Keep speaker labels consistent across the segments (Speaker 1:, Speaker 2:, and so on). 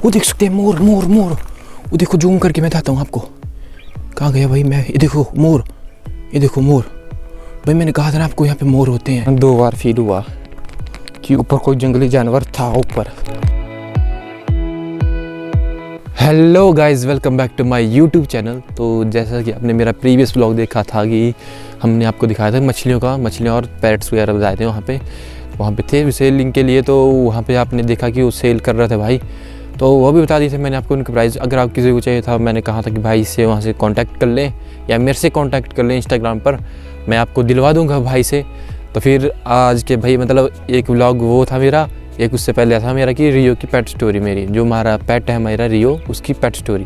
Speaker 1: वो देख सकते हैं मोर मोर मोर, वो देखो जूम करके मैं दिखाता हूँ आपको। कहाँ गया भाई मैं, ये देखो मोर, ये देखो मोर। भाई मैंने कहा था ना आपको यहाँ पे मोर होते हैं। 2 बार फील हुआ कि ऊपर कोई जंगली जानवर था ऊपर। Hello guys, welcome back to my YouTube channel. तो जैसा कि आपने मेरा प्रीवियस ब्लॉग देखा था कि हमने आपको दिखाया था मछलियों और पैरट्स वगैरह बताए थे वहाँ पे थे सेलिंग के लिए। तो वहाँ पे आपने देखा कि वो सेल कर रहे थे भाई, तो वो भी बता दिए थे मैंने आपको उनके प्राइस। अगर आप किसी को चाहिए था, मैंने कहा था कि भाई इससे वहाँ से कांटेक्ट कर लें या मेरे से कांटेक्ट कर लें इंस्टाग्राम पर, मैं आपको दिलवा दूँगा भाई से। तो फिर आज के भाई मतलब एक व्लॉग वो था मेरा, एक उससे पहले था मेरा कि रियो की पेट स्टोरी, मेरी जो हमारा पेट है मेरा रियो, उसकी पेट स्टोरी।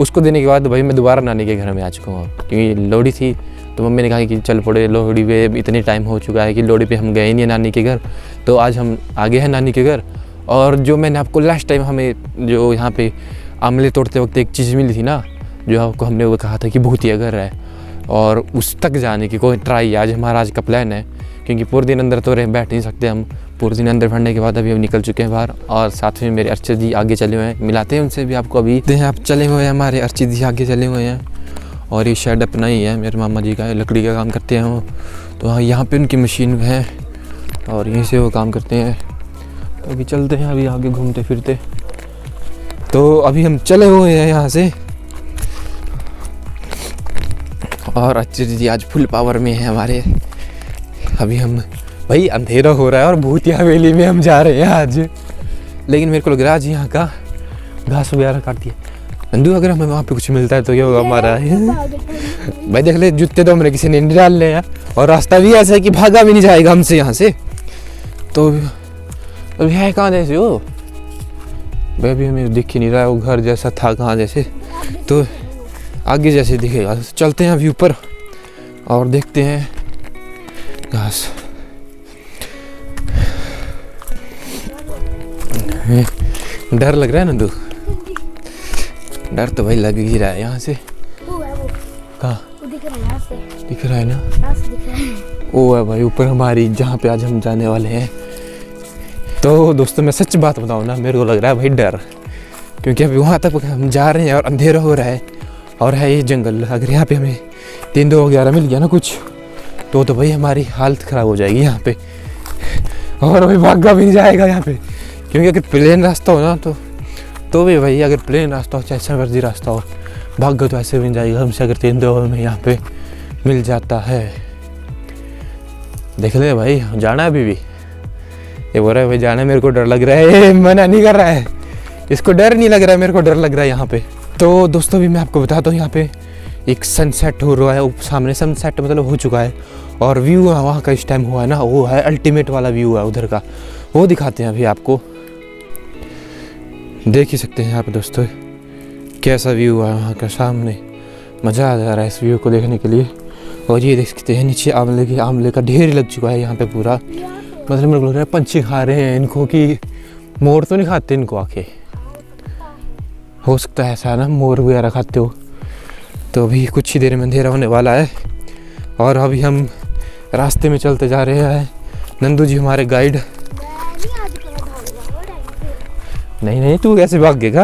Speaker 1: उसको देने के बाद भाई मैं दोबारा नानी के घर में आ चुका हूँ, क्योंकि लोहड़ी थी तो मम्मी ने कहा कि चल पड़े लोहड़ी पे, इतने टाइम हो चुका है कि लोहड़ी पे हम गए नहीं है नानी के घर, तो आज हम आ गए हैं नानी के घर। और जो मैंने आपको लास्ट टाइम हमें जो यहाँ पे आमले तोड़ते वक्त एक चीज़ मिली थी ना, जो आपको हमने वो कहा था कि भूतिया घर है, और उस तक जाने की कोई ट्राई आज का प्लान है। क्योंकि पूरे दिन अंदर तो बैठ नहीं सकते हम, पूरे दिन अंदर भरने के बाद अभी हम निकल चुके हैं बाहर, और साथ में मेरे अर्चित जी आगे चले हुए हैं, मिलाते हैं उनसे भी आपको। अभी आप चले हुए हैं, हमारे अर्चित जी आगे चले हुए हैं, और ये शेड अपना ही है मेरे मामा जी का, लकड़ी का काम करते हैं वो। तो यहाँ पे उनकी मशीन है और यहीं से वो काम करते हैं। तो अभी चलते हैं, अभी आगे घूमते फिरते। तो अभी हम चले हुए हैं यहाँ से, और अर्चित जी आज फुल पावर में है हमारे। अभी हम भाई अंधेरा हो रहा है और भूतिया हवेली में हम जा रहे हैं आज, लेकिन मेरे को लग रहा है आज यहाँ का घास वगैरह काट दिया। नंदू अगर हमें वहाँ पे कुछ मिलता है तो क्या होगा हमारा? भाई देख ले, जूते तो हमने किसी ने नहीं डालने हैं, और रास्ता भी ऐसा है कि भागा भी नहीं जाएगा हमसे यहाँ से। तो अभी है कहाँ जैसे हो भाई, अभी हमें दिख ही नहीं रहा है वो घर जैसा था कहाँ जैसे, तो आगे जैसे दिखेगा। चलते हैं अभी ऊपर और देखते हैं घास। डर लग रहा है नंदू? डर तो भाई लग ही रहा है यहाँ से। कहाँ दिख रहा है ना? वो है भाई ऊपर हमारी, जहाँ पे आज हम जाने वाले हैं। तो दोस्तों मैं सच बात बताऊँ ना, मेरे को लग रहा है भाई डर, क्योंकि अभी वहाँ तक हम जा रहे हैं और अंधेरा हो रहा है, और है ये जंगल। अगर यहाँ पे हमें 3-2 वगैरह मिल गया ना कुछ, तो भाई हमारी हालत ख़राब हो जाएगी यहाँ पे, और भाई भागा भी नहीं जाएगा यहाँ पे। क्योंकि अगर प्लेन रास्ता हो ना तो भी भाई, अगर प्लेन रास्ता हो चाहे ऐसा मर्जी रास्ता हो, भागा तो ऐसे भी नहीं जाएगा हमसे। अगर 3-2 में यहाँ पे मिल जाता है, देख ले भाई जाना है अभी भी। ये बोल रहा है भाई जाना है, मेरे को डर लग रहा है, मना नहीं कर रहा है, इसको डर नहीं लग रहा है, मेरे को डर लग रहा है यहाँ पे। तो दोस्तों भी मैं आपको बताता हूँ, यहाँ पे एक सनसेट हो रहा है सामने, सनसेट मतलब हो चुका है, और व्यू वहाँ का इस टाइम हुआ है ना, वो है अल्टीमेट वाला व्यू है उधर का, वो दिखाते हैं अभी आपको। देख ही सकते हैं यहाँ पे दोस्तों कैसा व्यू है वहाँ का सामने, मज़ा आ जा रहा है इस व्यू को देखने के लिए। और ये देख सकते हैं नीचे आंवले का ढेर लग चुका है यहाँ पे पूरा, मतलब मेरे को लग रहा है पंछी खा रहे हैं इनको, कि मोर तो नहीं खाते इनको आके, हो सकता है ऐसा ना, मोर वगैरह खाते हो। तो अभी कुछ ही देर में अंधेरा होने वाला है, और अभी हम रास्ते में चलते जा रहे हैं। नंदू जी हमारे गाइड। नहीं तू कैसे भागेगा?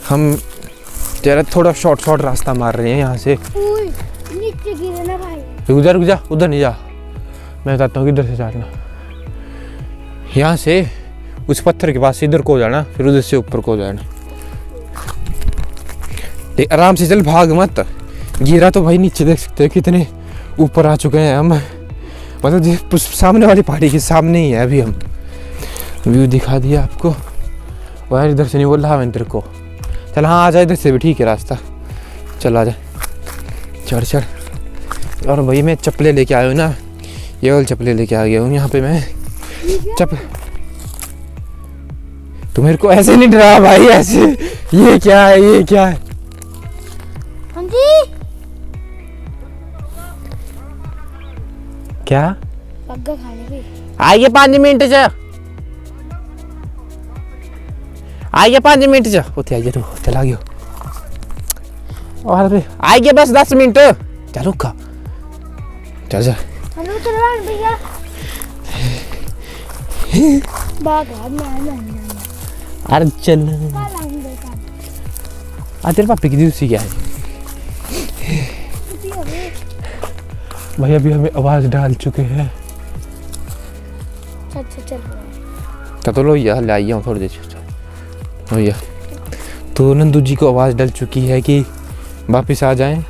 Speaker 1: हम तेरा थोड़ा शॉर्ट रास्ता मार रहे हैं यहाँ से।
Speaker 2: नीचे गिरे ना भाई।
Speaker 1: रुक जा, उधर नहीं जा, मैं बताता हूँ किधर से जाना। यहाँ से उस पत्थर के पास इधर को जाना, फिर उधर से ऊपर को जाना। आराम से चल, भाग मत। गिरा तो भाई नीचे देख सकते हैं कितने ऊपर आ चुके हैं हम, मतलब सामने वाली पहाड़ी के सामने ही है अभी हम। व्यू दिखा दिया आपको, और इधर से नहीं बोल रहा मैं तेरे को। चल हाँ आ जा, इधर से भी ठीक है रास्ता, चल आ जा, चढ़। और भाई मैं चप्पलें लेके आया हूँ ना, ये वाली चप्पलें लेके आ गया हूँ यहाँ पे मैं। तो मेरे को ऐसे नहीं डरा भाई, ऐसे ये क्या है?
Speaker 2: हाँ जी
Speaker 1: क्या
Speaker 2: बग्गा खाने पे
Speaker 1: आइए 5 मिनट से, आइए 5 मिनट से उठे आइए, तो चला गया। और आइए बस 10 मिनट, चलो का चल जा।
Speaker 2: हेलो चलवान भैया, बाग है मैं
Speaker 1: अरे चल
Speaker 2: कल आऊंगा कल
Speaker 1: तेरे पापा की दूसरी क्या है
Speaker 2: छुट्टी हो गई
Speaker 1: भाई अभी हमें आवाज़ डाल चुके हैं
Speaker 2: चल
Speaker 1: तो लो यार ले आइए थोड़ी देर भैया तो नंदू जी को आवाज़ डल चुकी है कि वापस आ जाएं
Speaker 2: अब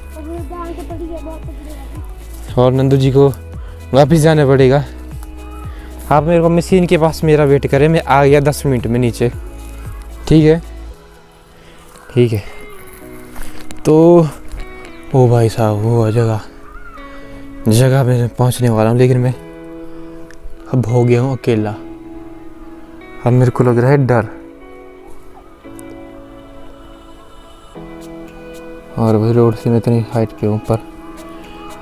Speaker 2: दाल तो पड़ी है बहुत पड़ी
Speaker 1: और नंदू जी को वापस जाना पड़ेगा। आप मेरे को मशीन के पास मेरा वेट करें, मैं आ गया 10 मिनट में नीचे। ठीक है ठीक है। तो ओ भाई साहब वो जगह पे पहुंचने वाला हूँ, लेकिन मैं अब हो गया हूँ अकेला। अब मेरे को लग रहा है डर। और भाई रोड से मैं इतनी हाइट पे हूँ, ऊपर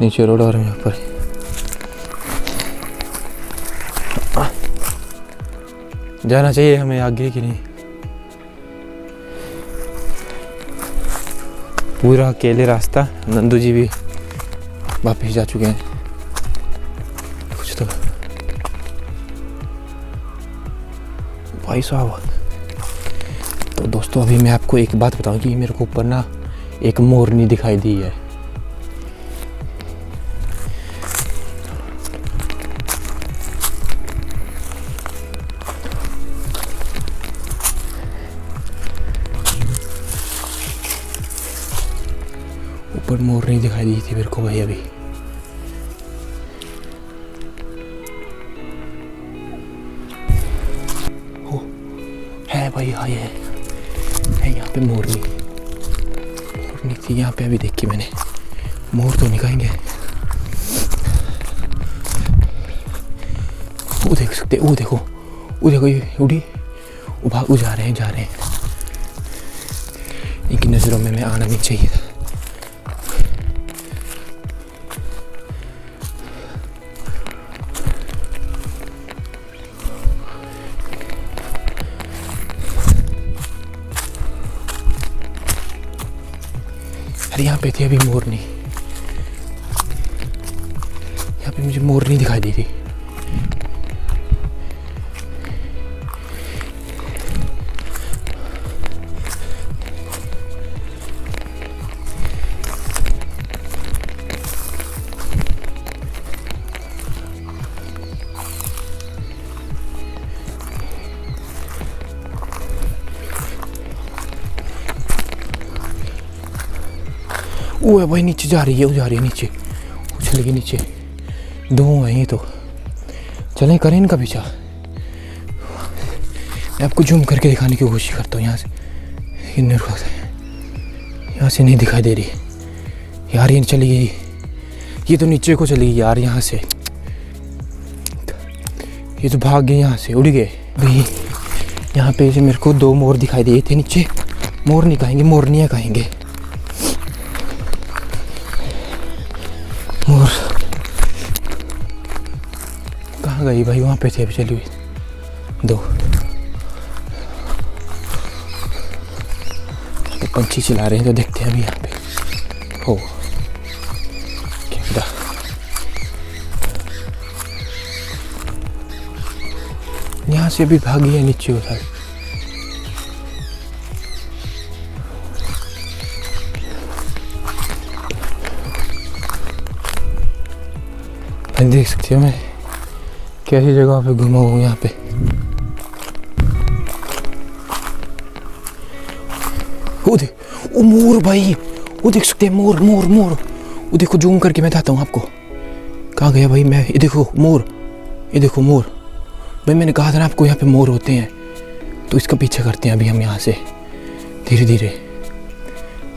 Speaker 1: नीचे रोड और मैं ऊपर। जाना चाहिए हमें आगे कि नहीं? पूरा अकेले रास्ता। नंदू जी भी वापस जा चुके हैं कुछ तो। भाई साहब तो दोस्तों अभी मैं आपको एक बात बताऊं कि मेरे को ऊपर ना एक मोरनी दिखाई दी है। ऊपर मोरनी दिखाई दी थी मेरे को भाई अभी। ओ है भाई, हाँ ये है यहाँ पे मोरनी थी यहाँ पे, अभी देखी मैंने। मोर तो निकालेंगे, वो देख सकते, वो देखो ये उड़ी, वो जा रहे हैं। इनकी नज़रों में मैं आना नहीं चाहिए था। अरे यहाँ पे थी अभी मोरनी, यहाँ पे मुझे मोरनी दिखाई दी थी। वो है भाई, नीचे जा रही है नीचे, उछलेगी नीचे। दो हैं ये तो, चलें करें इनका पीछा। मैं आपको जूम करके दिखाने की कोशिश करता हूँ यहाँ से, यहाँ से नहीं दिखाई दे रही यार। ये चली गई, ये तो नीचे को चली गई यार यहाँ से। ये तो भाग गए यहाँ से, उड़ गए भाई। यहाँ पे जो मेरे को 2 मोर दिखाई दिए थे नीचे। मोर नहीं कहेंगे, मोरनियाँ कहेंगे। मोर कहाँ गई भाई? वहाँ पे थे अभी चली हुई 2। तो पंछी चिल्ला रहे हैं, तो देखते हैं अभी यहाँ पे। हो क्या यहाँ से अभी भागी है नीचे उधर। देख सकते हो मैं कैसी जगह पे घुमा हूँ यहाँ पे। वो मोर भाई, वो देख सकते हैं मोर। वो देखो, जूम करके मैं दिखाता हूँ आपको। कहाँ गया भाई? मैं ये देखो मोर भाई। मैंने कहा था ना आपको यहाँ पे मोर होते हैं, तो इसका पीछा करते हैं अभी हम यहाँ से धीरे धीरे।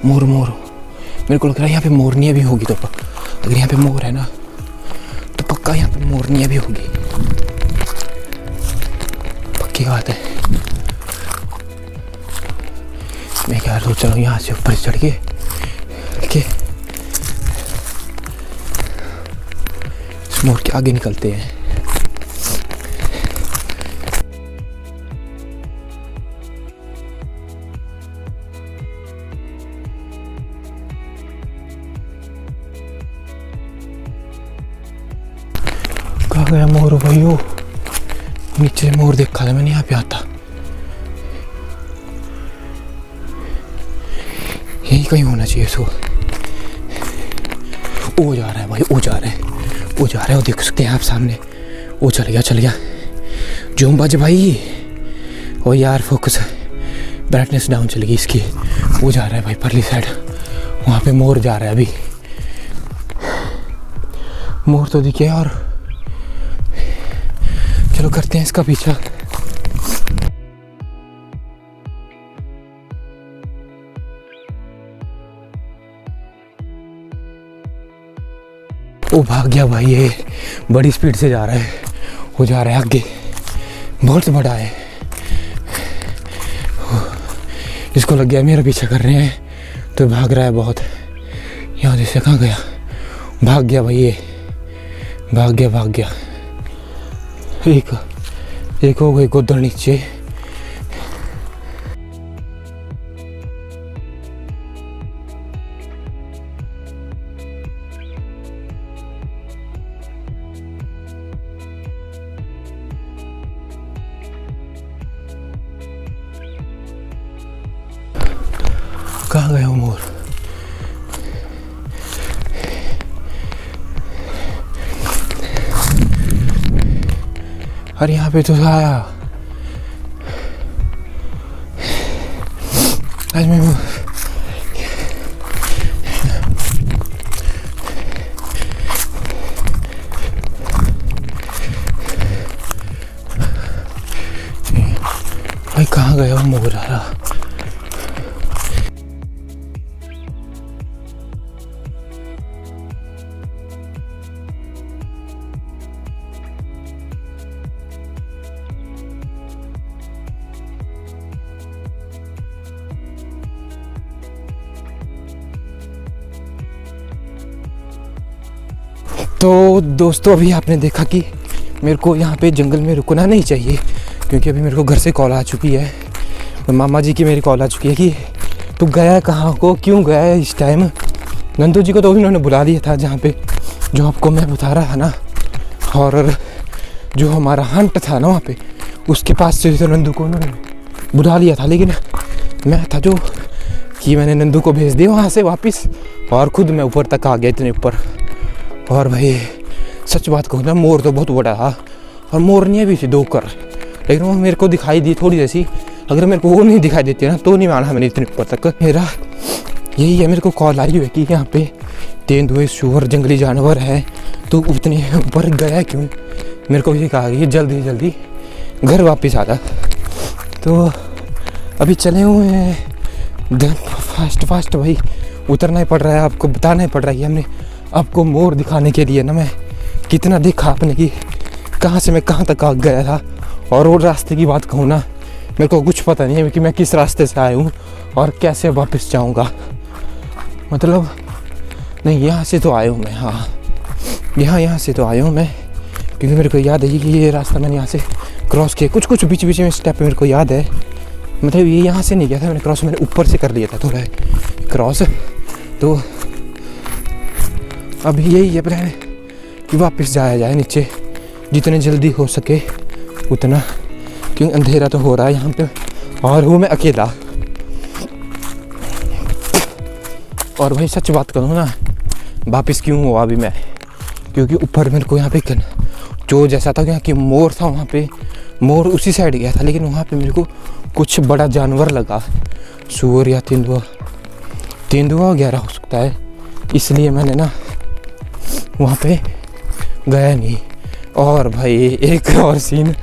Speaker 1: मोर मेरे को लग रहा है यहाँ पे मोरनियाँ भी होगी। तो अगर यहाँ पे मोर है ना तो पक्का यहाँ पे मोरनियाँ भी होगी, पक्की बात है। मैं क्या सोच रहा हूँ, यहाँ से ऊपर चढ़ के इस मोर के आगे निकलते हैं। कहाँ गया मोर भाइयों? नीचे मोर देखा था मैंने, यहाँ पे आता यही कहीं होना चाहिए सो। वो जा रहा है भाई, वो जा रहा है, वो जा रहा है, वो देख सकते हैं आप सामने, वो चल गया, चल गया। जूम बाज भाई, ओ यार फोकस, ब्राइटनेस डाउन चल गई इसकी। वो जा रहा है भाई परली साइड, वहाँ पे मोर जा रहा है अभी। मोर तो दिखे और चलो करते हैं इसका पीछा। वो भाग गया भाई, ये बड़ी स्पीड से जा रहा है, वो जा रहा है आगे, बहुत बड़ा है। इसको लग गया मेरा पीछा कर रहे हैं तो भाग रहा है बहुत। यहाँ जैसे कहाँ गया, भाग गया भाई, ये भाग गया, भाग गया। एक हो गई गोदड़ नीचे। कहाँ गया वो मोर? अरे यहाँ पे तो आया। आज मैं भाई कहाँ गया वो मोर? आ रहा तो दोस्तों अभी आपने देखा कि मेरे को यहाँ पे जंगल में रुकना नहीं चाहिए, क्योंकि अभी मेरे को घर से कॉल आ चुकी है, मामा जी की मेरी कॉल आ चुकी है कि तू गया कहाँ को, क्यों गया है इस टाइम। नंदू जी को तो उन्होंने बुला दिया था जहाँ पे, जो आपको मैं बता रहा था ना, और जो हमारा हंट था ना वहाँ पे, उसके पास से तो नंदू को उन्होंने बुला लिया था। लेकिन मैं था जो कि मैंने नंदू को भेज दिया वहाँ से वापस, और ख़ुद मैं ऊपर तक आ गया, इतने ऊपर। और भाई सच बात कहूँ ना, मोर तो बहुत बड़ा था, और मोरनियाँ भी थी 2 कर, लेकिन वो मेरे को दिखाई दी थोड़ी जैसी। अगर मेरे को वो नहीं दिखाई देती ना तो नहीं माना मैंने इतने ऊपर तक। मेरा यही है, मेरे को कॉल आई हुई कि यहाँ पे तेंदुए, सूअर, जंगली जानवर है, तो उतने ऊपर गया क्यों। मेरे को ये कहा कि जल्दी जल्दी घर वापस आ जा। तो अभी चले हुए हैं फास्ट भाई, उतरना ही पड़ रहा है, आपको बताना ही पड़ रहा है कि हमने आपको मोर दिखाने के लिए ना, मैं कितना देखा आपने कि कहाँ से मैं कहाँ तक आ गया था। और वो रास्ते की बात कहूँ ना, मेरे को कुछ पता नहीं है कि मैं किस रास्ते से आया हूँ और कैसे वापस जाऊँगा। मतलब नहीं, यहाँ से तो आया हूँ मैं, हाँ यहाँ से तो आया हूँ मैं, क्योंकि मेरे को याद है कि ये रास्ता मैंने यहाँ से क्रॉस किया। कुछ बीच में स्टेप मेरे को याद है, मतलब ये यहाँ से नहीं किया था मैंने क्रॉस, मैंने ऊपर से कर लिया था थोड़ा क्रॉस। तो अभी यही है प्लान कि वापस जाया जाए नीचे जितने जल्दी हो सके उतना, क्योंकि अंधेरा तो हो रहा है यहाँ पे, और वो मैं अकेला। और भाई सच बात करूँ ना, वापस क्यों हुआ अभी मैं, क्योंकि ऊपर मेरे को यहाँ पे जो जैसा था कि मोर था, वहाँ पे मोर उसी साइड गया था, लेकिन वहाँ पे मेरे को कुछ बड़ा जानवर लगा, सूअर या तेंदुआ वगैरह हो सकता है, इसलिए मैंने ना वहाँ पे गया नहीं। और भाई एक और सीन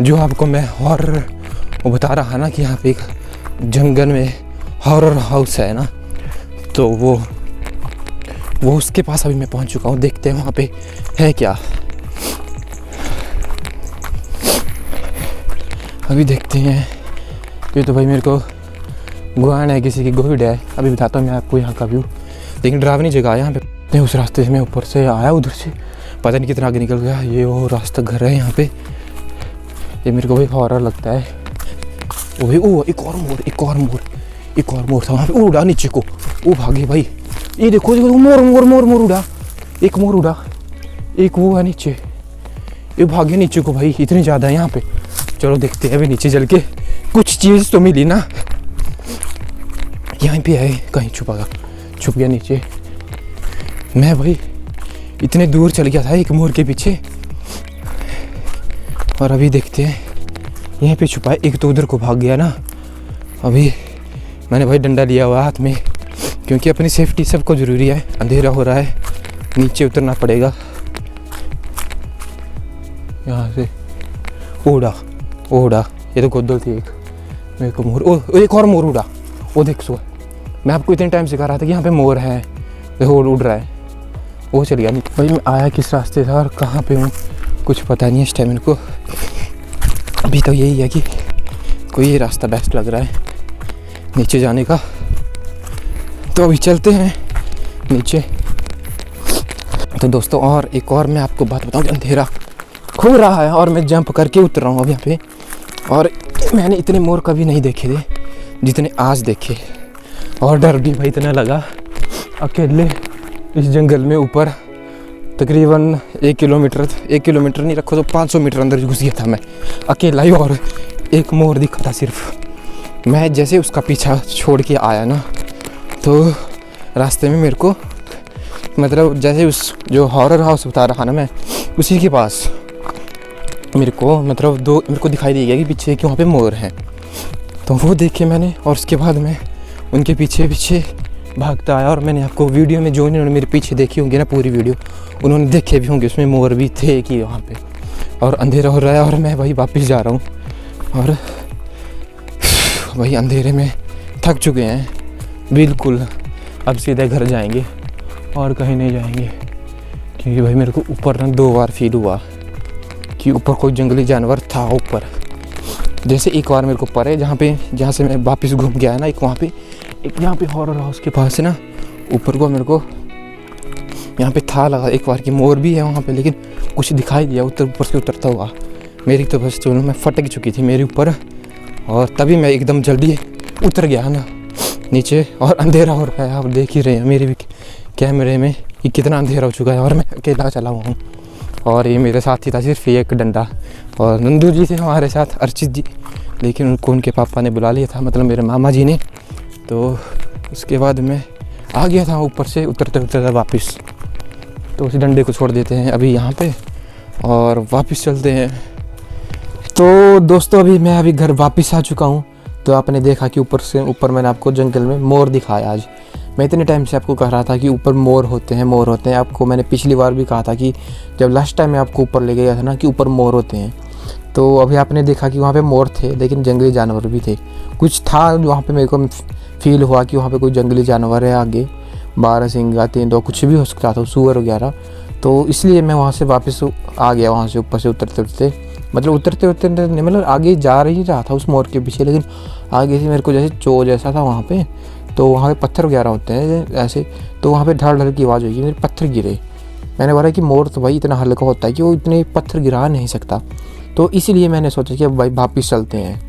Speaker 1: जो आपको मैं हॉरर वो बता रहा ना कि यहाँ पे एक जंगल में हॉरर हाउस है ना, तो वो उसके पास अभी मैं पहुँच चुका हूँ। देखते हैं वहाँ पे है क्या, अभी देखते हैं। ये तो भाई मेरे को गुआन है, किसी की गोविड है। अभी बताता हूँ मैं आपको यहाँ का व्यू, लेकिन डरावनी जगह है यहाँ पे। नहीं, उस रास्ते से मैं ऊपर से आया, उधर से पता नहीं कितना आगे निकल गया। ये वो रास्ता घर है यहाँ पे, ये मेरे को भाई हॉरर लगता है। ओ भाई, ओ एक और मोर था वहाँ पे, उड़ा नीचे को, वो भागे भाई। ये देखो मोर उड़ा, एक मोर उड़ा, एक वो है नीचे, ये भागे नीचे को भाई। इतनी ज़्यादा है यहाँ पे, चलो देखते हैं अभी नीचे चल के कुछ चीज़ तो मिली ना। यहाँ पे है, कहीं छुप गया नीचे। मैं भाई इतने दूर चल गया था एक मोर के पीछे, और अभी देखते हैं यहीं पे छुपा है। एक तो उधर को भाग गया ना। अभी मैंने भाई डंडा लिया हुआ हाथ में, क्योंकि अपनी सेफ्टी सबको ज़रूरी है। अंधेरा हो रहा है, नीचे उतरना पड़ेगा। यहाँ से उड़ा ये तो गोदल थी एक, मेरे को मोर। ओ एक और मोर उड़ा, वो देख सो। मैं आपको इतने टाइम सिखा रहा था कि यहाँ पे मोर है, देखो उड़ रहा है। वो चल गया नहीं भाई। मैं आया किस रास्ते था और कहाँ पे हूँ कुछ पता नहीं इस टाइम। इनको अभी तो यही है कि कोई ये रास्ता बेस्ट लग रहा है नीचे जाने का, तो अभी चलते हैं नीचे। तो दोस्तों और एक और मैं आपको बात बताऊँ, अंधेरा हो रहा है और मैं जंप करके उतर रहा हूँ अब यहाँ पे। और मैंने इतने मोर कभी नहीं देखे थे जितने आज देखे, और डर भी भाई इतना लगा। अकेले इस जंगल में ऊपर तकरीबन 1 किलोमीटर नहीं रखो तो 500 मीटर अंदर घुस गया था मैं अकेला ही, और एक मोर दिखा था सिर्फ। मैं जैसे उसका पीछा छोड़ के आया ना, तो रास्ते में मेरे को मतलब जैसे उस जो हॉरर हाउस बता रहा ना मैं, उसी के पास मेरे को मतलब मेरे को दिखाई दे गया कि पीछे कि वहाँ पे मोर हैं। तो वो देखे मैंने, और उसके बाद मैं उनके पीछे भागता आया। और मैंने आपको वीडियो में जो इन्होंने मेरे पीछे देखी होंगी ना पूरी वीडियो, उन्होंने देखे भी होंगे, उसमें मोर भी थे कि वहाँ पे। और अंधेरा हो रहा है और मैं भाई वापस जा रहा हूँ, और भाई अंधेरे में थक चुके हैं बिल्कुल। अब सीधे घर जाएंगे और कहीं नहीं जाएंगे, क्योंकि भाई मेरे को ऊपर ना 2 बार फील हुआ कि ऊपर कोई जंगली जानवर था ऊपर। जैसे एक बार मेरे को परे जहाँ से मैं वापस घूम गया है ना, एक वहाँ पे एक यहाँ पे हॉरर हाउस के पास है ना, ऊपर को मेरे को यहाँ पे था लगा एक बार कि मोर भी है वहाँ पे, लेकिन कुछ दिखाई दिया ऊपर से उतरता हुआ। मेरी तो बस जो मैं फटक चुकी थी मेरे ऊपर, और तभी मैं एकदम जल्दी उतर गया ना नीचे। और अंधेरा हो रहा है, आप देख ही रहे हैं मेरे भी कैमरे में कि कितना अंधेरा हो चुका है, और मैं अकेला चला हुआ हूँ। और ये मेरे साथ ही था सिर्फ एक डंडा, और नंदू जी थे हमारे साथ, अर्चित जी, लेकिन उनको उनके पापा ने बुला लिया था, मतलब मेरे मामा जी ने। तो उसके बाद मैं आ गया था ऊपर से उतरते वापस। तो उस डंडे को छोड़ देते हैं अभी यहाँ पे और वापस चलते हैं। तो दोस्तों अभी घर वापस आ चुका हूँ। तो आपने देखा कि ऊपर मैंने आपको जंगल में मोर दिखाया आज। मैं इतने टाइम से आपको कह रहा था कि ऊपर मोर होते हैं। आपको मैंने पिछली बार भी कहा था कि जब लास्ट टाइम मैं आपको ऊपर ले गया था ना कि ऊपर मोर होते हैं। तो अभी आपने देखा कि वहाँ पे मोर थे, लेकिन जंगली जानवर भी थे। कुछ था वहाँ पे, मेरे को फील हुआ कि वहाँ पे कोई जंगली जानवर है आगे, 12 सिंगा, तेंदुआ, कुछ भी हो सकता था, सूअर वगैरह। तो इसलिए मैं वहाँ से वापस आ गया, वहाँ से ऊपर से उतरते उतरते नहीं, मतलब आगे जा ही रहा था उस मोर के पीछे, लेकिन आगे से मेरे को जैसे चो जैसा था वहाँ पे। तो वहाँ पे पत्थर वगैरह होते हैं ऐसे, तो वहाँ पे धड़ की आवाज़ हुई, मेरे पत्थर गिरे। मैंने बोला कि मोर तो भाई इतना हल्का होता है कि वो इतने पत्थर गिरा नहीं सकता। तो इसीलिए मैंने सोचा कि अब भाई वापस चलते हैं,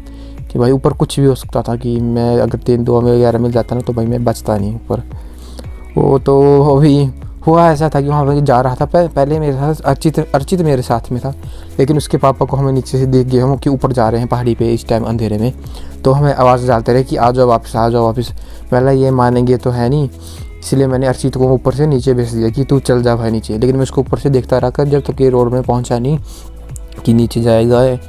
Speaker 1: कि भाई ऊपर कुछ भी हो सकता था, कि मैं अगर तेंदुआ में वगैरह मिल जाता ना तो भाई मैं बचता नहीं ऊपर। वो तो अभी हुआ ऐसा था कि वहाँ पर जा रहा था, पहले मेरे साथ अर्चित मेरे साथ में था, लेकिन उसके पापा को हमें नीचे से देख गए हम कि ऊपर जा रहे हैं पहाड़ी पे इस टाइम अंधेरे में। तो हमें आवाज़ डालते रहे कि आ जाओ वापस। पहले ये मानेंगे तो है नहीं, इसलिए मैंने अर्चित को ऊपर से नीचे भेज दिया कि तू चल जा भाई नीचे। लेकिन मैं उसको ऊपर से देखता रहा जब तक ये रोड में पहुँचा नहीं कि नीचे जाएगा है।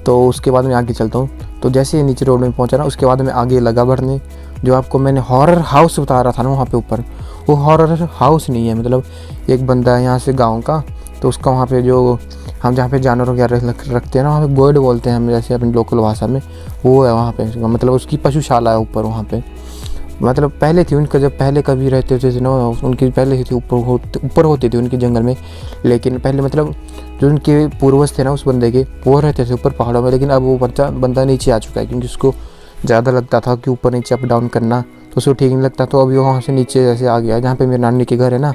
Speaker 1: तो उसके बाद मैं आगे चलता हूँ। तो जैसे ही नीचे रोड में पहुँचा ना, उसके बाद मैं आगे लगा बढ़ने। जो आपको मैंने हॉरर हाउस बता रहा था ना वहाँ पे ऊपर, वो हॉरर हाउस नहीं है, मतलब एक बंदा है यहाँ से गांव का, तो उसका वहाँ पे जो हम जहाँ पे जानवर वगैरह रखते हैं ना, वहाँ पे गोड बोलते हैं हम जैसे अपनी लोकल भाषा में, वो है वहाँ पे, मतलब उसकी पशुशाला है ऊपर वहाँ पे। मतलब पहले थी उनका, जब पहले कभी रहते थे ना उनकी पहले थी ऊपर होती थी उनके जंगल में। लेकिन पहले मतलब जो उनके पूर्वज थे ना उस बंदे के, वो रहते थे ऊपर पहाड़ों में। लेकिन अब वो बंदा नीचे आ चुका है, क्योंकि उसको ज़्यादा लगता था कि ऊपर नीचे अप डाउन करना, तो उसको ठीक नहीं लगता। तो अभी वहाँ से नीचे जैसे आ गया, जहाँ पे मेरे नानी के घर है ना,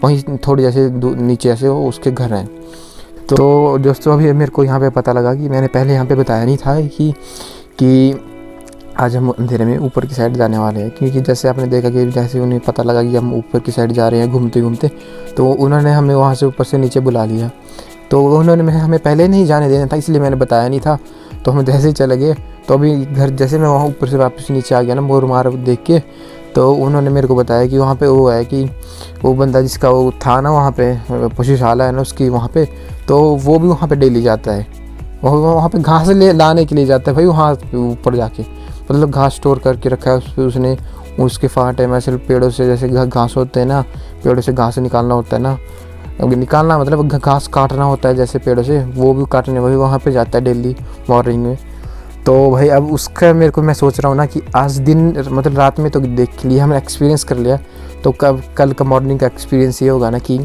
Speaker 1: वहीं थोड़ी जैसे नीचे ऐसे वो उसके घर हैं। तो दोस्तों अभी मेरे को यहाँ पे पता लगा कि मैंने पहले यहाँ पे बताया नहीं था कि आज हम अंधेरे में ऊपर की साइड जाने वाले हैं। क्योंकि जैसे आपने देखा कि जैसे उन्हें पता लगा कि हम ऊपर की साइड जा रहे हैं घूमते घूमते, तो उन्होंने हमें वहाँ से ऊपर से नीचे बुला लिया तो उन्होंने हमें पहले नहीं जाने देना था, इसलिए मैंने बताया नहीं था। तो हम जैसे ही चले गए, तो अभी घर जैसे मैं वहाँ ऊपर से वापस नीचे आ गया ना मोर मार देख के, तो उन्होंने मेरे को बताया कि वहाँ पे वो है कि वो बंदा जिसका वो था ना वहाँ पे पशुशाला है ना उसकी वहाँ पे, तो वो भी वहाँ पे डेली जाता है। वहाँ पे घास ले लाने के लिए जाता है भाई, वहाँ ऊपर जाके मतलब घास स्टोर करके रखा है उस पर उसने। उसके फाटे में ऐसे पेड़ों से जैसे घास होते हैं ना, पेड़ों से घास निकालना होता है ना, निकालना मतलब घास काटना होता है जैसे पेड़ों से, वो भी काटने वही वहाँ पे जाता है डेली मॉर्निंग में। तो भाई अब उसका मेरे को मैं सोच रहा हूँ ना कि आज दिन मतलब रात में तो देख लिया हमने, एक्सपीरियंस कर लिया, तो कल का मॉर्निंग का एक्सपीरियंस ये होगा ना कि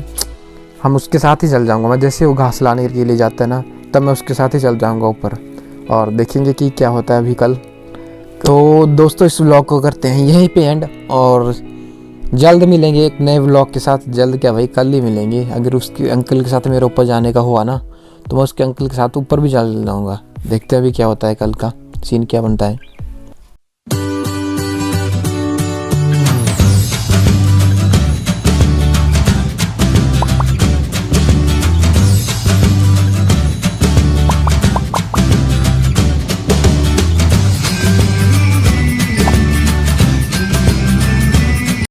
Speaker 1: हम उसके साथ ही चल जाऊँगा। मैं जैसे वो घास लाने के लिए जाता है ना, तब मैं उसके साथ ही चल जाऊँगा ऊपर, और देखेंगे कि क्या होता है अभी कल। तो दोस्तों इस व्लॉग को करते हैं यहीं पे एंड, और जल्द मिलेंगे एक नए व्लॉग के साथ। जल्द क्या भाई, कल ही मिलेंगे। अगर उसके अंकल के साथ मेरे ऊपर जाने का हुआ ना, तो मैं उसके अंकल के साथ ऊपर भी चल जाऊँगा। देखते हैं अभी क्या होता है, कल का सीन क्या बनता है।